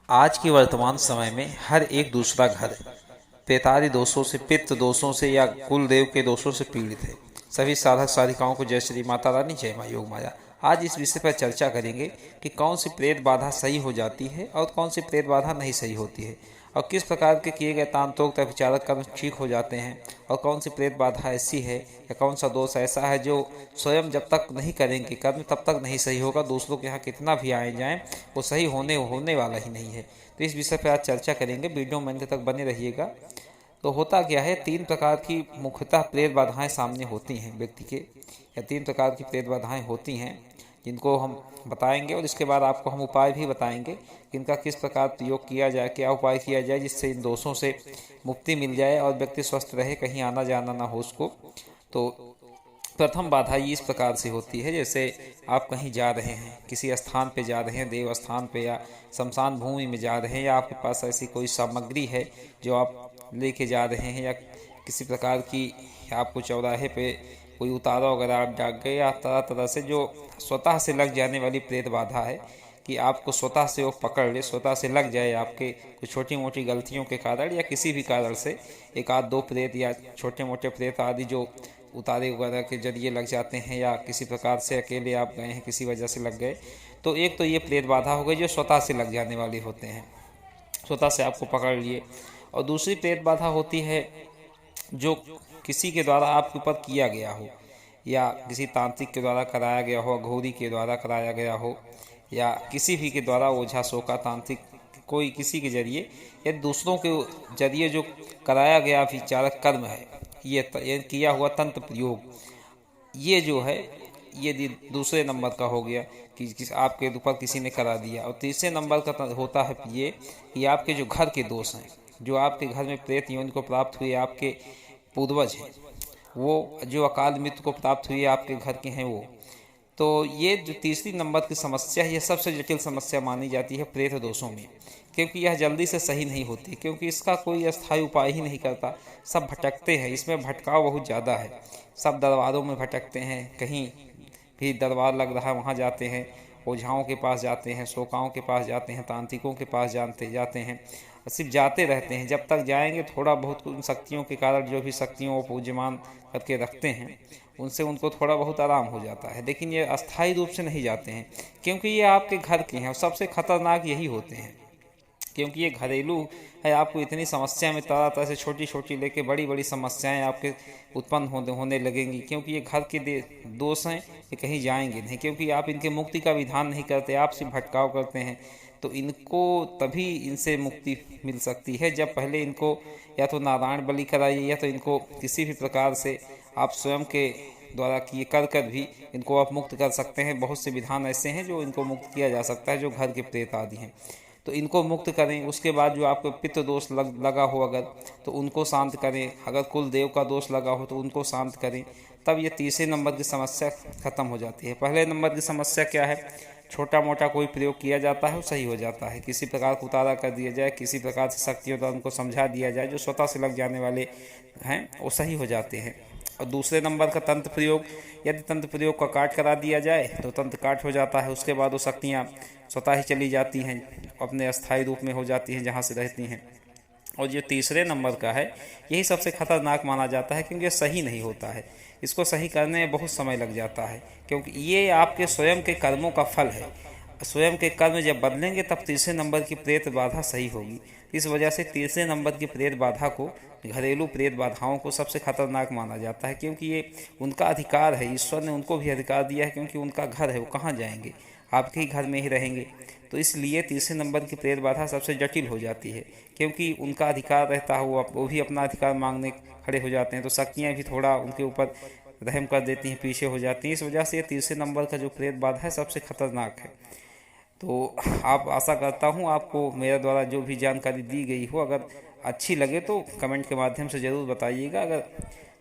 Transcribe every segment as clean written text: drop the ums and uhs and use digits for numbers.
आज के वर्तमान समय में हर एक दूसरा घर पैतारी दोषों से, पित्त दोषों से या कुल देव के दोषों से पीड़ित है। सभी साधक साधिकाओं को जय श्री माता रानी, जय मां योग माया। आज इस विषय पर चर्चा करेंगे कि कौन सी प्रेत बाधा सही हो जाती है और कौन सी प्रेत बाधा नहीं सही होती है, और किस प्रकार के किए गए तांत्रिक विचारक कर्म ठीक हो जाते हैं, और कौन सी प्रेत बाधा ऐसी है या कौन सा दोष ऐसा है जो स्वयं जब तक नहीं करेंगे कर्म तब तक नहीं सही होगा, दूसरों के यहाँ कितना भी आए जाएं वो सही होने वाला ही नहीं है। तो इस विषय पर आज चर्चा करेंगे, वीडियो में अंत तक बने रहिएगा। तो होता क्या है, तीन प्रकार की मुख्यतः प्रेत बाधाएं सामने होती हैं व्यक्ति के, या तीन प्रकार की प्रेत बाधाएं होती हैं जिनको हम बताएंगे, और इसके बाद आपको हम उपाय भी बताएंगे कि इनका किस प्रकार प्रयोग किया जाए, क्या उपाय किया जाए जिससे इन दोषों से मुक्ति मिल जाए और व्यक्ति स्वस्थ रहे, कहीं आना जाना ना हो उसको। तो प्रथम बाधा ये इस प्रकार से होती है, जैसे आप कहीं जा रहे हैं, किसी स्थान पे जा रहे हैं, देव स्थान पे या शमशान भूमि में जा रहे हैं, या आपके पास ऐसी कोई सामग्री है जो आप लेके जा रहे हैं, या किसी प्रकार की आपको चौराहे पे कोई उतारा वगैरह आप डाक गए, या तरह तरह से जो स्वतः से लग जाने वाली प्रेत बाधा है कि आपको स्वतः से वो पकड़ ले, स्वतः से लग जाए आपके कुछ छोटी मोटी गलतियों के कारण या किसी भी कारण से एक आध दो प्रेत या छोटे मोटे प्रेत आदि जो उतारे वगैरह के जरिए लग जाते हैं, या किसी प्रकार से अकेले आप गए हैं किसी वजह से लग गए। तो एक तो ये प्रेत बाधा हो गई जो स्वतः से लग जाने वाली होते हैं, स्वतः से आपको पकड़ लिए। और दूसरी प्रेत बाधा होती है जो किसी के द्वारा आपके ऊपर किया गया हो, या किसी तांत्रिक के द्वारा कराया गया हो, अघोरी के द्वारा कराया गया हो, या किसी भी के द्वारा ओझा सोका तांत्रिक कोई किसी के जरिए या दूसरों के जरिए जो कराया गया विचारक कर्म है, ये किया हुआ तंत्र प्रयोग, ये जो है ये दूसरे नंबर का हो गया कि आपके ऊपर किसी ने करा दिया। और तीसरे नंबर का होता है ये कि आपके जो घर के दोष हैं, जो आपके घर में प्रेत योनि को प्राप्त हुए आपके पूर्वज हैं, वो जो अकाल मृत्यु को प्राप्त हुए आपके घर के हैं वो। तो ये जो तीसरी नंबर की समस्या है, ये सबसे जटिल समस्या मानी जाती है प्रेत दोषों में, क्योंकि यह जल्दी से सही नहीं होती, क्योंकि इसका कोई अस्थायी उपाय ही नहीं करता। सब भटकते हैं, इसमें भटकाव बहुत ज़्यादा है। सब दरबारों में भटकते हैं, कहीं भी दरबार लग रहा है वहाँ जाते हैं, ओझाओं के पास जाते हैं, सोकाओं के पास जाते हैं, तांत्रिकों के पास जाते हैं, सिर्फ जाते रहते हैं। जब तक जाएंगे थोड़ा बहुत उन शक्तियों के कारण, जो भी शक्तियों को पूज्यमान करके रखते हैं, उनसे उनको थोड़ा बहुत आराम हो जाता है, लेकिन ये अस्थायी रूप से नहीं जाते हैं, क्योंकि ये आपके घर के हैं। और सबसे खतरनाक यही होते हैं, क्योंकि ये घरेलू है। आपको इतनी समस्या में तरह तरह से छोटी छोटी लेके बड़ी बड़ी समस्याएं आपके उत्पन्न होने लगेंगी, क्योंकि ये घर के दोष हैं, ये कहीं जाएंगे नहीं, क्योंकि आप इनके मुक्ति का विधान नहीं करते, आप सिर्फ भटकाव करते हैं। तो इनको तभी इनसे मुक्ति मिल सकती है जब पहले इनको या तो नारायण बलि कराइए, या तो इनको किसी भी प्रकार से आप स्वयं के द्वारा किए कर भी इनको आप मुक्त कर सकते हैं। बहुत से विधान ऐसे हैं जो इनको मुक्त किया जा सकता है, जो घर के प्रेत आदि हैं, तो इनको मुक्त करें। उसके बाद जो आपको पित्त दोष लगा हो अगर, तो उनको शांत करें। अगर कुल देव का दोष लगा हो तो उनको शांत करें, तब ये तीसरे नंबर की समस्या खत्म हो जाती है। पहले नंबर की समस्या क्या है, छोटा मोटा कोई प्रयोग किया जाता है वो सही हो जाता है, किसी प्रकार का उतारा कर दिया जाए, किसी प्रकार से शक्तियों द्वारा उनको समझा दिया जाए, जो स्वतः से लग जाने वाले हैं वो सही हो जाते हैं। और दूसरे नंबर का तंत्र प्रयोग, यदि तंत्र प्रयोग का काट करा दिया जाए तो तंत्र काट हो जाता है, उसके बाद वो शक्तियाँ स्वतः ही चली जाती हैं, अपने अस्थायी रूप में हो जाती हैं जहाँ से रहती हैं। और जो तीसरे नंबर का है यही सबसे खतरनाक माना जाता है, क्योंकि ये सही नहीं होता है, इसको सही करने में बहुत समय लग जाता है, क्योंकि ये आपके स्वयं के कर्मों का फल है। स्वयं के कर्म जब बदलेंगे तब तीसरे नंबर की प्रेत बाधा सही होगी। इस वजह से तीसरे नंबर की प्रेत बाधा को, घरेलू प्रेत बाधाओं को सबसे खतरनाक माना जाता है, क्योंकि ये उनका अधिकार है, ईश्वर ने उनको भी अधिकार दिया है, क्योंकि उनका घर है, वो कहाँ जाएंगे, आपके ही घर में ही रहेंगे। तो इसलिए तीसरे नंबर की प्रेत बाधा सबसे जटिल हो जाती है, क्योंकि उनका अधिकार रहता है, वो भी अपना अधिकार मांगने खड़े हो जाते हैं, तो शक्तियाँ भी थोड़ा उनके ऊपर रहम कर देती हैं, पीछे हो जाती हैं। इस वजह से ये तीसरे नंबर का जो प्रेत बाधा है सबसे खतरनाक है। तो आप, आशा करता हूँ आपको मेरे द्वारा जो भी जानकारी दी गई हो अगर अच्छी लगे तो कमेंट के माध्यम से ज़रूर बताइएगा। अगर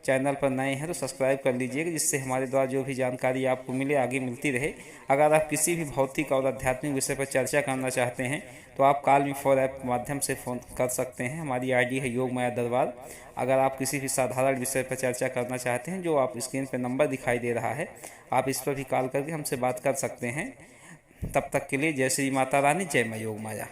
चैनल पर नए हैं तो सब्सक्राइब कर लीजिएगा, जिससे हमारे द्वारा जो भी जानकारी आपको मिले, आगे मिलती रहे। अगर आप किसी भी भौतिक और आध्यात्मिक विषय पर चर्चा करना चाहते हैं तो आप कॉल मी फॉर ऐप के माध्यम से फ़ोन कर सकते हैं। हमारी आईडी है योग माया दरबार। अगर आप किसी भी साधारण विषय पर चर्चा करना चाहते हैं, जो आप स्क्रीन पर नंबर दिखाई दे रहा है, आप इस पर भी कॉल करके हमसे बात कर सकते हैं। तब तक के लिए जय श्री माता रानी, जय मां योग माया।